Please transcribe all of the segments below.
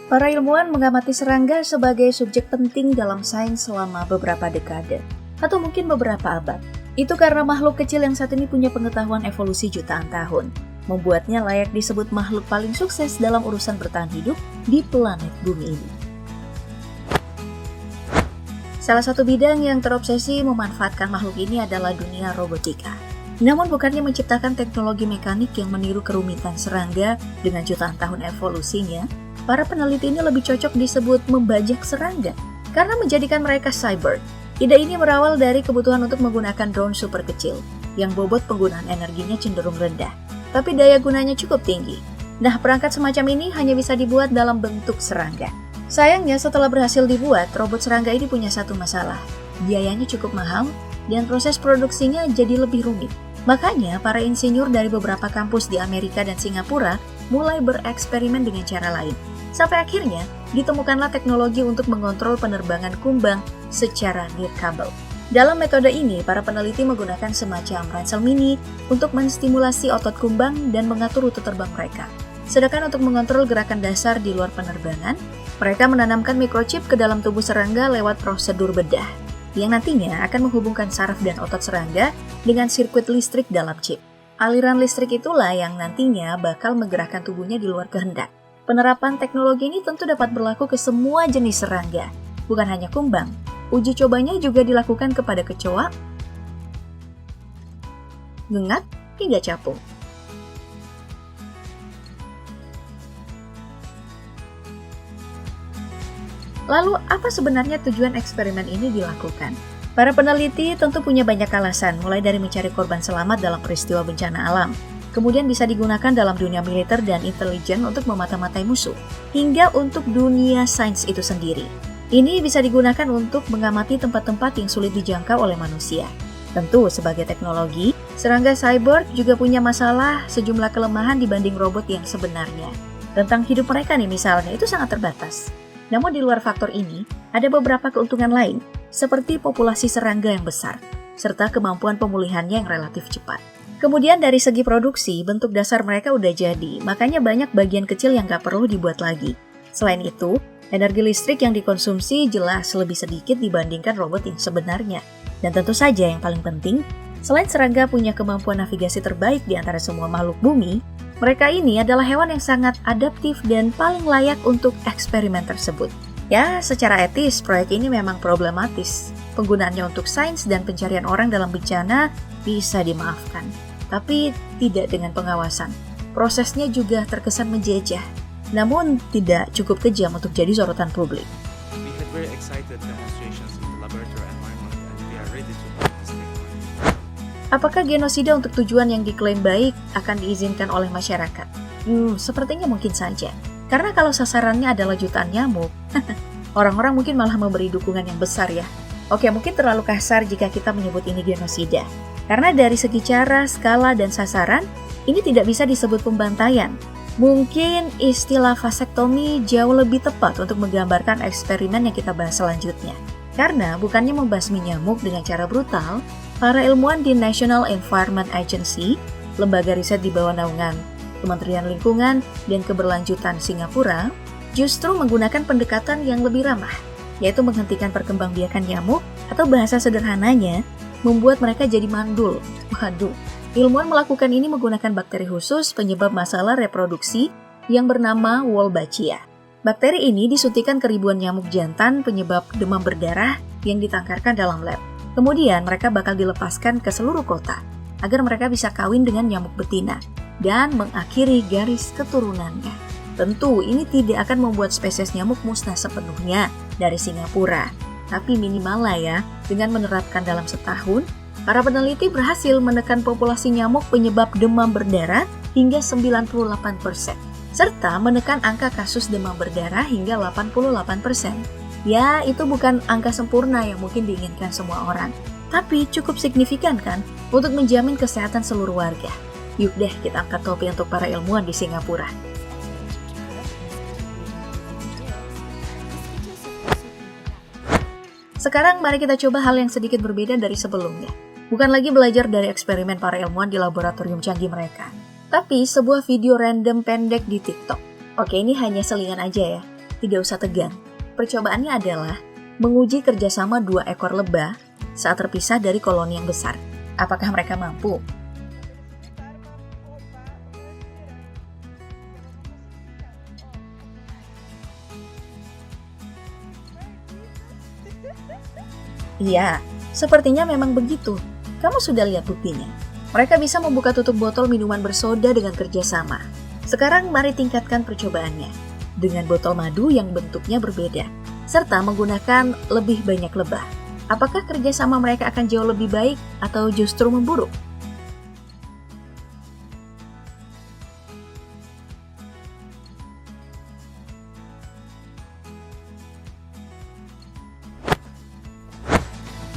Para ilmuwan mengamati serangga sebagai subjek penting dalam sains selama beberapa dekade, atau mungkin beberapa abad. Itu karena makhluk kecil yang saat ini punya pengetahuan evolusi jutaan tahun, membuatnya layak disebut makhluk paling sukses dalam urusan bertahan hidup di planet bumi ini. Salah satu bidang yang terobsesi memanfaatkan makhluk ini adalah dunia robotika. Namun bukannya menciptakan teknologi mekanik yang meniru kerumitan serangga dengan jutaan tahun evolusinya, para peneliti ini lebih cocok disebut membajak serangga karena menjadikan mereka cyborg. Ide ini berawal dari kebutuhan untuk menggunakan drone super kecil yang bobot penggunaan energinya cenderung rendah, tapi daya gunanya cukup tinggi. Nah, perangkat semacam ini hanya bisa dibuat dalam bentuk serangga. Sayangnya setelah berhasil dibuat, robot serangga ini punya satu masalah. Biayanya cukup mahal dan proses produksinya jadi lebih rumit. Makanya, para insinyur dari beberapa kampus di Amerika dan Singapura mulai bereksperimen dengan cara lain. Sampai akhirnya, ditemukanlah teknologi untuk mengontrol penerbangan kumbang secara nirkabel. Dalam metode ini, para peneliti menggunakan semacam ransel mini untuk menstimulasi otot kumbang dan mengatur rute terbang mereka. Sedangkan untuk mengontrol gerakan dasar di luar penerbangan, mereka menanamkan microchip ke dalam tubuh serangga lewat prosedur bedah, yang nantinya akan menghubungkan saraf dan otot serangga dengan sirkuit listrik dalam chip. Aliran listrik itulah yang nantinya bakal menggerakkan tubuhnya di luar kehendak. Penerapan teknologi ini tentu dapat berlaku ke semua jenis serangga, bukan hanya kumbang. Uji cobanya juga dilakukan kepada kecoa, ngengat, hingga capung. Lalu, apa sebenarnya tujuan eksperimen ini dilakukan? Para peneliti tentu punya banyak alasan, mulai dari mencari korban selamat dalam peristiwa bencana alam, kemudian bisa digunakan dalam dunia militer dan intelijen untuk memata-matai musuh, hingga untuk dunia sains itu sendiri. Ini bisa digunakan untuk mengamati tempat-tempat yang sulit dijangkau oleh manusia. Tentu, sebagai teknologi, serangga cyborg juga punya masalah sejumlah kelemahan dibanding robot yang sebenarnya. Tentang hidup mereka nih misalnya, itu sangat terbatas. Namun di luar faktor ini, ada beberapa keuntungan lain, seperti populasi serangga yang besar, serta kemampuan pemulihannya yang relatif cepat. Kemudian dari segi produksi, bentuk dasar mereka udah jadi, makanya banyak bagian kecil yang gak perlu dibuat lagi. Selain itu, energi listrik yang dikonsumsi jelas lebih sedikit dibandingkan robot yang sebenarnya. Dan tentu saja yang paling penting, selain serangga punya kemampuan navigasi terbaik di antara semua makhluk bumi, mereka ini adalah hewan yang sangat adaptif dan paling layak untuk eksperimen tersebut. Ya, secara etis, proyek ini memang problematis. Penggunaannya untuk sains dan pencarian orang dalam bencana bisa dimaafkan, tapi tidak dengan pengawasan. Prosesnya juga terkesan menjejah, namun tidak cukup kejam untuk jadi sorotan publik. We had very excited demonstrations in the laboratory environment and we are ready to practice technology. Apakah genosida untuk tujuan yang diklaim baik akan diizinkan oleh masyarakat? Sepertinya mungkin saja. Karena kalau sasarannya adalah jutaan nyamuk, orang-orang mungkin malah memberi dukungan yang besar ya. Oke, mungkin terlalu kasar jika kita menyebut ini genosida. Karena dari segi cara, skala, dan sasaran, ini tidak bisa disebut pembantaian. Mungkin istilah vasektomi jauh lebih tepat untuk menggambarkan eksperimen yang kita bahas selanjutnya. Karena bukannya membasmi nyamuk dengan cara brutal, para ilmuwan di National Environment Agency, lembaga riset di bawah naungan Kementerian Lingkungan dan Keberlanjutan Singapura, justru menggunakan pendekatan yang lebih ramah, yaitu menghentikan perkembangbiakan nyamuk atau bahasa sederhananya, membuat mereka jadi mandul. Waduh, ilmuwan melakukan ini menggunakan bakteri khusus penyebab masalah reproduksi yang bernama Wolbachia. Bakteri ini disuntikan ke ribuan nyamuk jantan penyebab demam berdarah yang ditangkarkan dalam lab. Kemudian mereka bakal dilepaskan ke seluruh kota agar mereka bisa kawin dengan nyamuk betina dan mengakhiri garis keturunannya. Tentu ini tidak akan membuat spesies nyamuk musnah sepenuhnya dari Singapura, tapi minimal lah ya, dengan menerapkan dalam setahun, para peneliti berhasil menekan populasi nyamuk penyebab demam berdarah hingga 98%, serta menekan angka kasus demam berdarah hingga 88%. Ya, itu bukan angka sempurna yang mungkin diinginkan semua orang, tapi cukup signifikan kan untuk menjamin kesehatan seluruh warga. Yuk deh kita angkat topi untuk para ilmuwan di Singapura. Sekarang mari kita coba hal yang sedikit berbeda dari sebelumnya. Bukan lagi belajar dari eksperimen para ilmuwan di laboratorium canggih mereka, tapi sebuah video random pendek di TikTok. Oke, ini hanya selingan aja ya. tidak usah tegang. Percobaannya adalah menguji kerjasama 2 ekor lebah saat terpisah dari koloni yang besar. Apakah mereka mampu? Iya, sepertinya memang begitu. Kamu sudah lihat buktinya. Mereka bisa membuka tutup botol minuman bersoda dengan kerjasama. Sekarang mari tingkatkan percobaannya dengan botol madu yang bentuknya berbeda, serta menggunakan lebih banyak lebah. Apakah kerjasama mereka akan jauh lebih baik atau justru memburuk?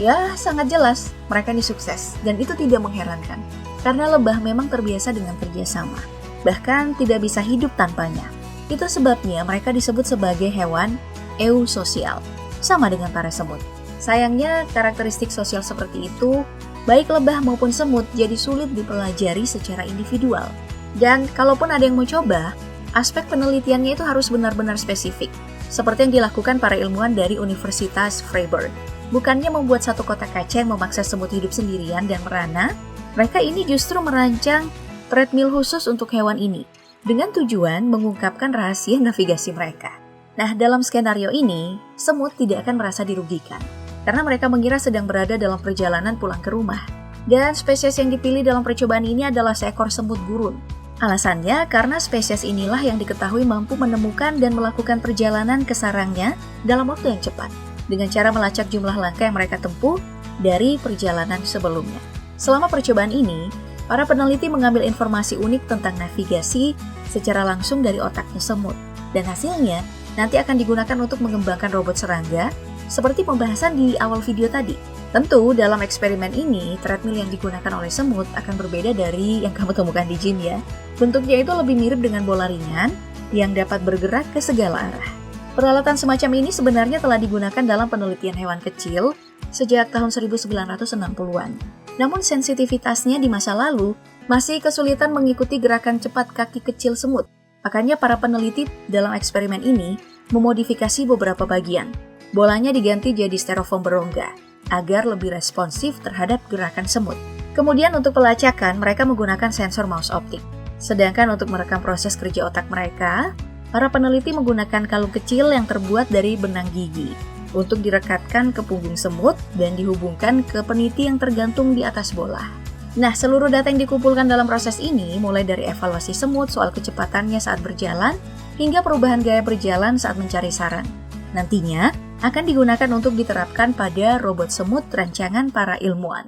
Ya, sangat jelas, mereka ini sukses, dan itu tidak mengherankan, karena lebah memang terbiasa dengan kerjasama, bahkan tidak bisa hidup tanpanya. Itu sebabnya mereka disebut sebagai hewan eusosial, sama dengan para semut. Sayangnya, karakteristik sosial seperti itu, baik lebah maupun semut, jadi sulit dipelajari secara individual. Dan kalaupun ada yang mau coba, aspek penelitiannya itu harus benar-benar spesifik, seperti yang dilakukan para ilmuwan dari Universitas Freiburg. Bukannya membuat satu kotak kaca yang memaksa semut hidup sendirian dan merana, mereka ini justru merancang treadmill khusus untuk hewan ini, dengan tujuan mengungkapkan rahasia navigasi mereka. Nah, dalam skenario ini, semut tidak akan merasa dirugikan, karena mereka mengira sedang berada dalam perjalanan pulang ke rumah. Dan spesies yang dipilih dalam percobaan ini adalah seekor semut gurun. Alasannya karena spesies inilah yang diketahui mampu menemukan dan melakukan perjalanan ke sarangnya dalam waktu yang cepat, dengan cara melacak jumlah langkah yang mereka tempuh dari perjalanan sebelumnya. Selama percobaan ini, para peneliti mengambil informasi unik tentang navigasi secara langsung dari otaknya semut, dan hasilnya nanti akan digunakan untuk mengembangkan robot serangga seperti pembahasan di awal video tadi. Tentu, dalam eksperimen ini, treadmill yang digunakan oleh semut akan berbeda dari yang kamu temukan di gym ya. Bentuknya itu lebih mirip dengan bola ringan yang dapat bergerak ke segala arah. Peralatan semacam ini sebenarnya telah digunakan dalam penelitian hewan kecil sejak tahun 1960-an. Namun sensitivitasnya di masa lalu masih kesulitan mengikuti gerakan cepat kaki kecil semut. Makanya para peneliti dalam eksperimen ini memodifikasi beberapa bagian. Bolanya diganti jadi styrofoam berongga agar lebih responsif terhadap gerakan semut. Kemudian untuk pelacakan mereka menggunakan sensor mouse optik. Sedangkan untuk merekam proses kerja otak mereka, para peneliti menggunakan kalung kecil yang terbuat dari benang gigi untuk direkatkan ke punggung semut dan dihubungkan ke peniti yang tergantung di atas bola. Nah, seluruh data yang dikumpulkan dalam proses ini mulai dari evaluasi semut soal kecepatannya saat berjalan hingga perubahan gaya berjalan saat mencari sarang. Nantinya akan digunakan untuk diterapkan pada robot semut rancangan para ilmuwan.